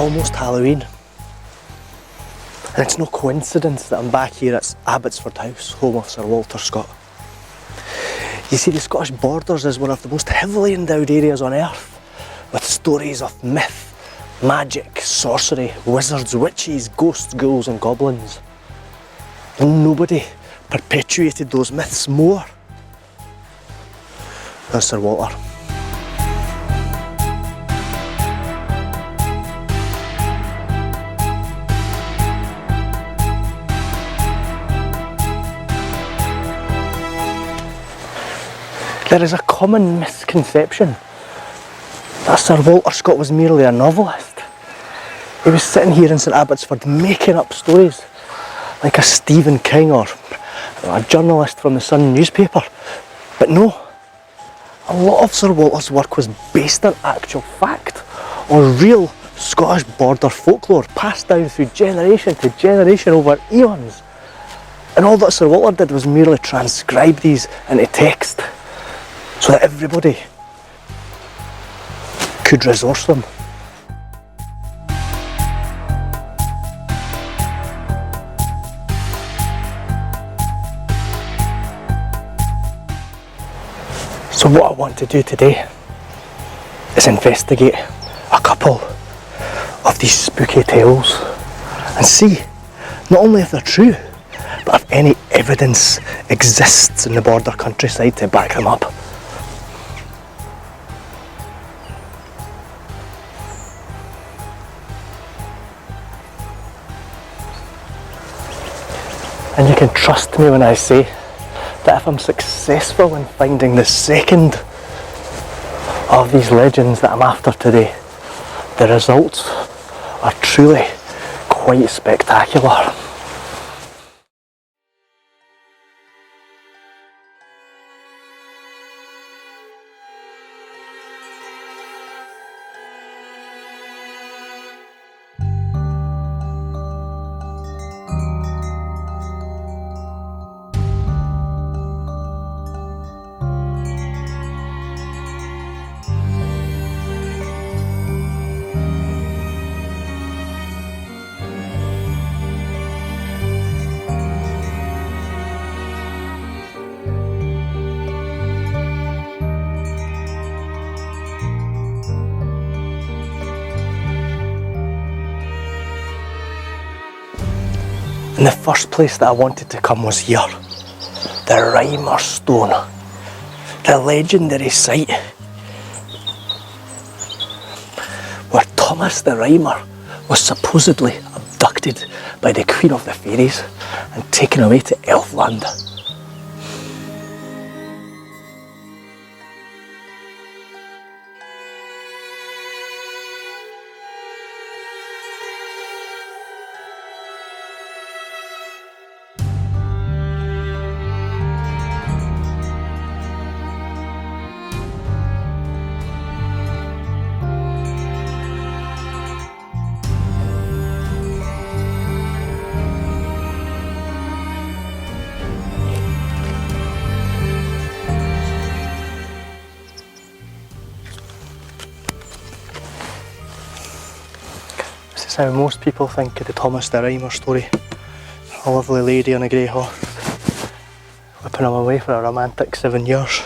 almost Halloween. And it's no coincidence that I'm back here at Abbotsford House, home of Sir Walter Scott. You see, the Scottish Borders is one of the most heavily endowed areas on earth, with stories of myth, magic, sorcery, wizards, witches, ghosts, ghouls and goblins. And nobody perpetuated those myths more than Sir Walter. There is a common misconception that Sir Walter Scott was merely a novelist. He was sitting here in St Abbotsford making up stories like a Stephen King or a journalist from the Sun newspaper. But no, a lot of Sir Walter's work was based on actual fact, or real Scottish border folklore passed down through generation to generation over eons. And all that Sir Walter did was merely transcribe these into text, so that everybody could resource them. So what I want to do today is investigate a couple of these spooky tales and see not only if they're true, but if any evidence exists in the border countryside to back them up. And you can trust me when I say that if I'm successful in finding the second of these legends that I'm after today, the results are truly quite spectacular. And the first place that I wanted to come was here, the Rhymer Stone, the legendary site where Thomas the Rhymer was supposedly abducted by the Queen of the Fairies and taken away to Elfland. This is how most people think of the Thomas the Rhymer story. A lovely lady on a grey horse, whipping him away for a romantic 7 years.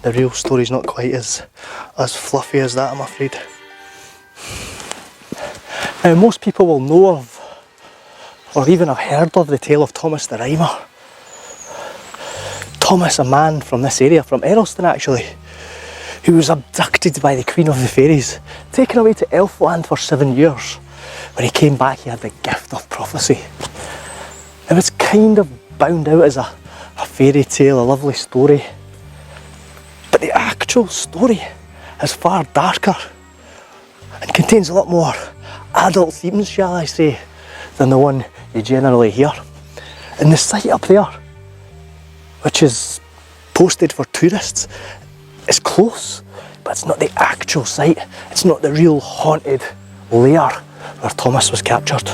The real story's not quite as fluffy as that, I'm afraid. Now, most people will know of, or even have heard of, the tale of Thomas the Rhymer. Thomas, a man from this area, from Eildon actually, who was abducted by the Queen of the Fairies, taken away to Elfland for 7 years. When he came back, he had the gift of prophecy. It was kind of bound out as a fairy tale, a lovely story. But the actual story is far darker and contains a lot more adult themes, shall I say, than the one you generally hear. And the site up there, which is posted for tourists, is close, but it's not the actual site. It's not the real haunted lair where Thomas was captured.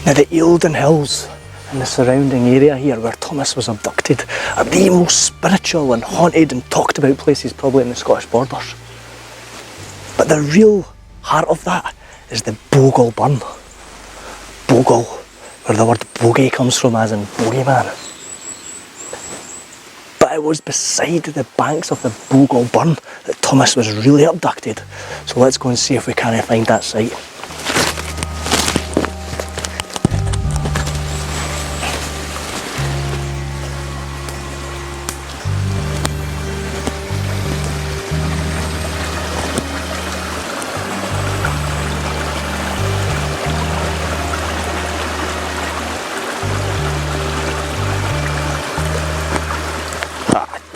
Now the Eildon Hills and the surrounding area here where Thomas was abducted are the most spiritual and haunted and talked about places probably in the Scottish borders. But the real heart of that is the Bogle Burn. Bogle, where the word bogey comes from, as in bogeyman. But it was beside the banks of the Bogle Burn that Thomas was really abducted. So let's go and see if we can find that site.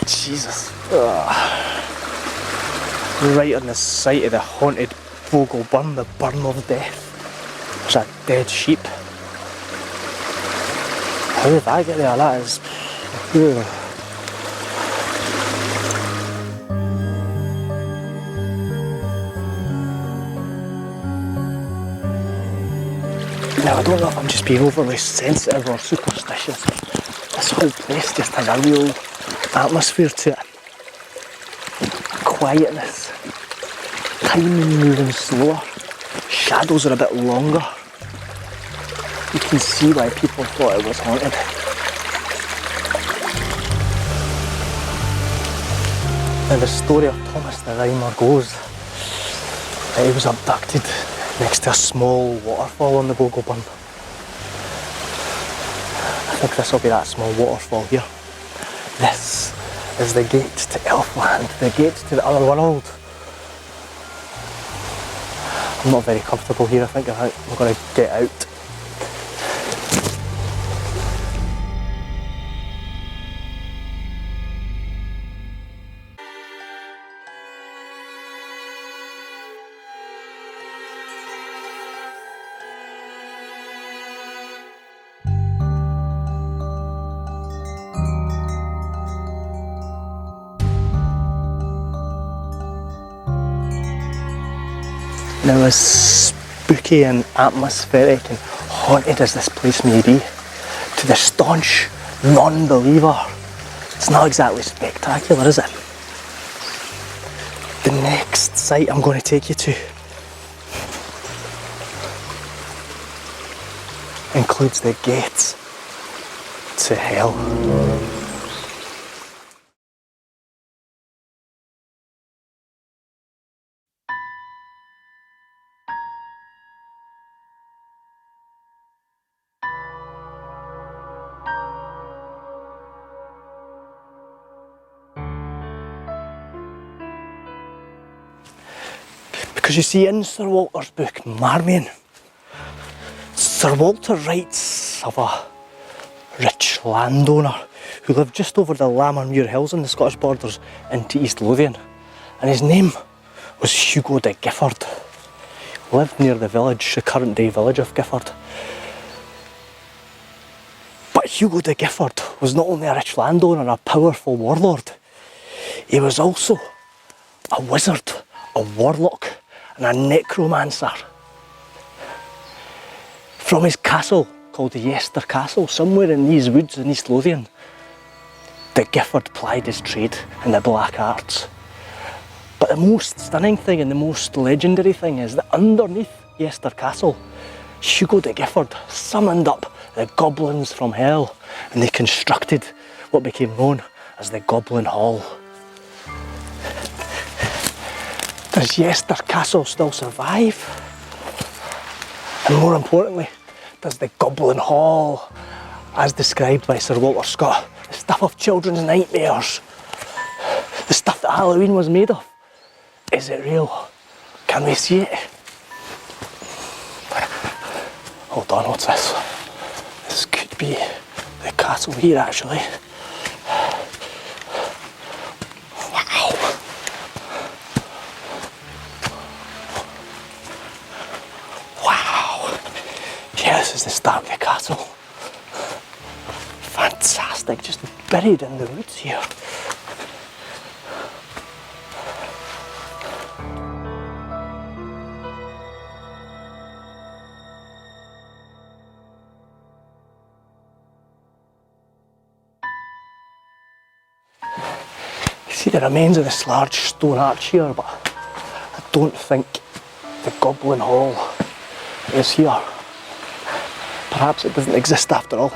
Jesus. Right on the site of the haunted Bogle Burn, the burn of death. There's a dead sheep. How did I get there? That is... Now I don't know if I'm just being overly sensitive or superstitious. This whole place just has a real atmosphere to it. Quietness. Time moving slower. Shadows are a bit longer. You can see why people thought it was haunted. Now the story of Thomas the Rhymer goes that he was abducted next to a small waterfall on the Bogle Burn. I think this will be that small waterfall here. This is the gate to Elfland, the gate to the other world. I'm not very comfortable here, I think I'm going to get out. Now, as spooky and atmospheric and haunted as this place may be, to the staunch non-believer, it's not exactly spectacular, is it? The next site I'm going to take you to includes the gates to hell. Because you see, in Sir Walter's book, Marmion, Sir Walter writes of a rich landowner who lived just over the Lammermuir Hills on the Scottish borders into East Lothian, and his name was Hugo de Giffard. He lived near the village, the current day village of Giffard. But Hugo de Giffard was not only a rich landowner and a powerful warlord, he was also a wizard, a warlock, and a necromancer. From his castle, called the Yester Castle, somewhere in these woods in East Lothian, de Giffard plied his trade in the black arts. But the most stunning thing and the most legendary thing is that underneath Yester Castle, Hugo de Giffard summoned up the goblins from hell, and they constructed what became known as the Goblin Hall. Does Yester Castle still survive? And more importantly, does the Goblin Hall, as described by Sir Walter Scott, the stuff of children's nightmares, the stuff that Halloween was made of, is it real? Can we see it? Hold on, what's this? This could be the castle here, actually. This is the start of the castle. Fantastic, just buried in the woods here. see the remains of this large stone arch here, but I don't think the Goblin Hall is here. Perhaps it doesn't exist after all.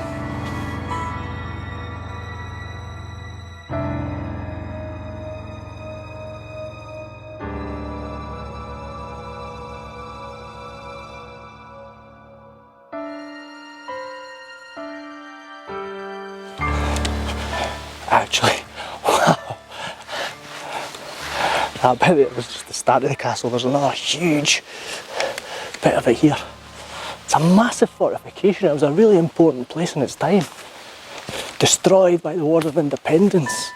Actually, wow, that bit that was just the start of the castle. There's another huge bit of it here. It's a massive fortification. It was a really important place in its time. Destroyed by the Wars of Independence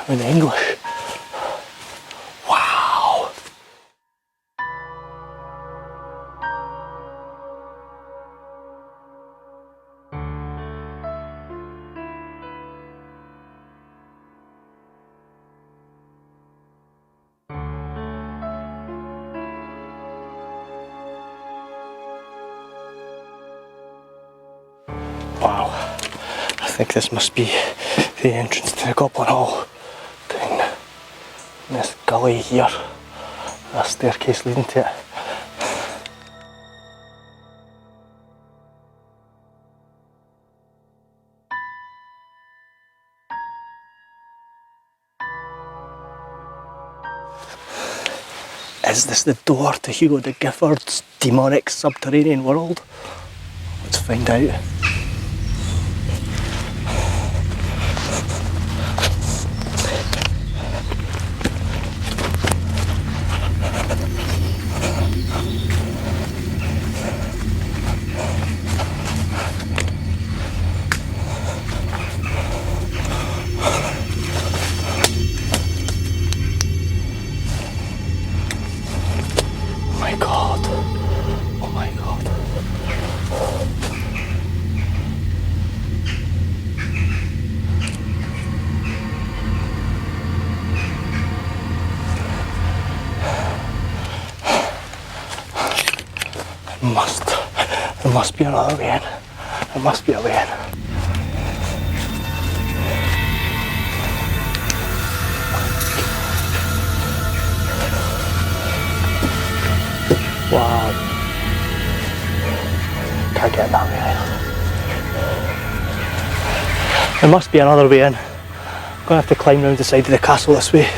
with the English. Wow. Wow, I think this must be the entrance to the Goblin Hall. Down this gully here, a staircase leading to it. Is this the door to Hugo de Giffard's demonic subterranean world? Let's find out. There must be another way in. There must be a way in. Wow. Can't get that way either. There must be another way in. I'm going to have to climb round the side of the castle this way.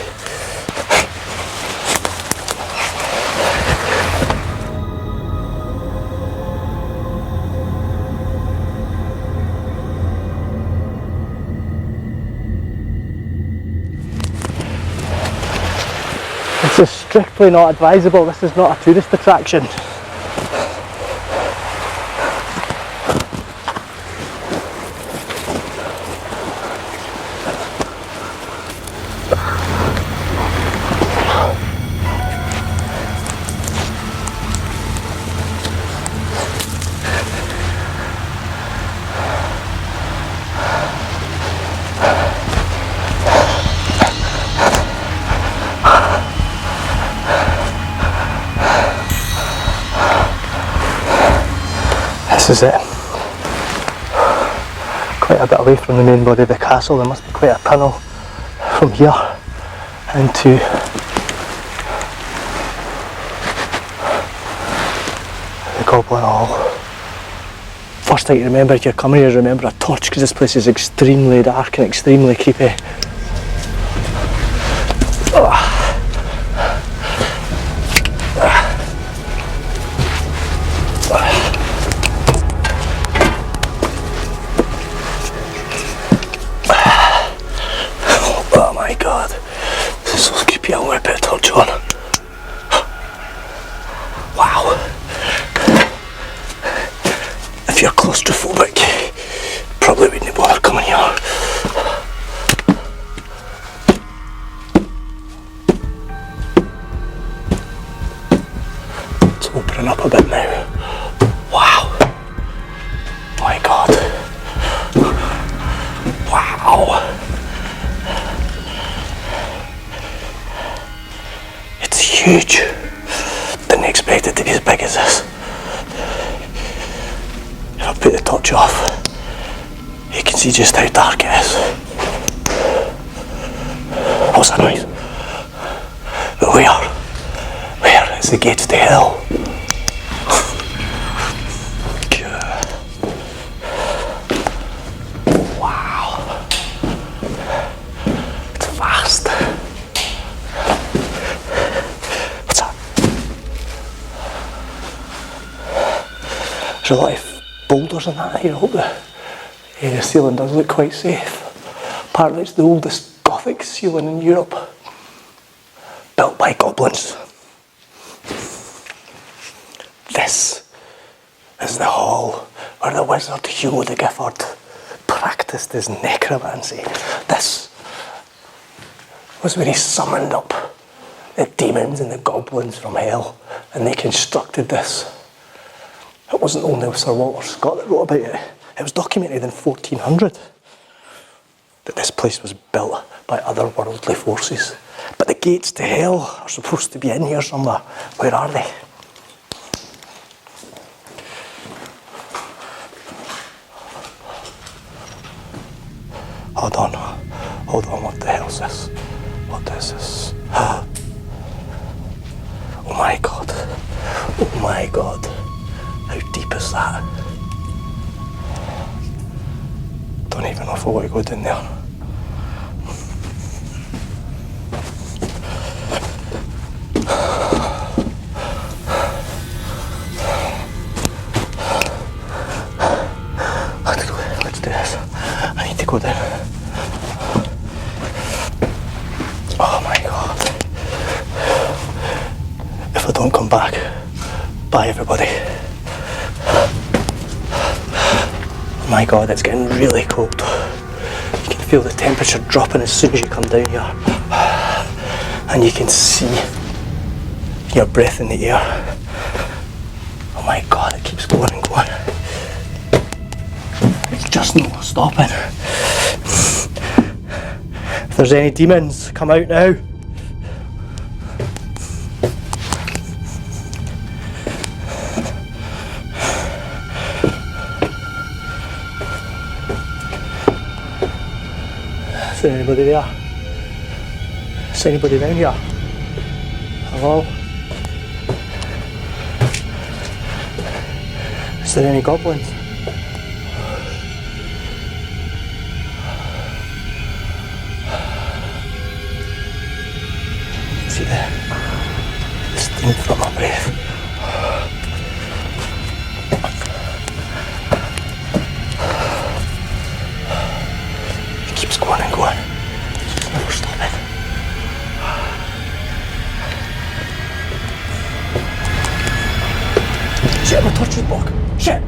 This is strictly not advisable. This is not a tourist attraction. This is it. Quite a bit away from the main body of the castle. There must be quite a tunnel from here into the Goblin Hall. First thing to remember if you're coming here is remember a torch, because this place is extremely dark and extremely creepy. I'll whip it a torch on. Wow. If you're claustrophobic, probably wouldn't bother coming here. It's opening up a bit now. Wow. My God. Wow. Huge. Didn't expect it to be as big as this. If I put the torch off, you can see just how dark it is. Oh, What's that noise? But where is the gate to hell? Wow. It's vast. What's that? There's a lot of boulders and that here. I hope the ceiling does look quite safe. Apparently it's the oldest Gothic ceiling in Europe, built by goblins. This is the hall where the wizard Hugo de Giffard practiced his necromancy. This was where he summoned up the demons and the goblins from hell, and they constructed this. It wasn't only Sir Walter Scott that wrote about it. It was documented in 1400 that this place was built by otherworldly forces. But the gates to hell are supposed to be in here somewhere. Where are they? Hold on, what the hell is this? What is this? Oh my god. Oh my god. How deep is that? Don't even know if I want to go down there. Let's do this. I need to go down. Oh my god. If I don't come back, bye everybody. Oh my god, it's getting really cold. You can feel the temperature dropping as soon as you come down here. And you can see your breath in the air. Oh my god, it keeps going and going. It's just not stopping. If there's any demons, come out now. Is there anybody there? Is there anybody down here? Hello? Is there any goblins? See the steam from my breath. It keeps going and going. It's just never stopping. Shit, my torch is blocked. Shit!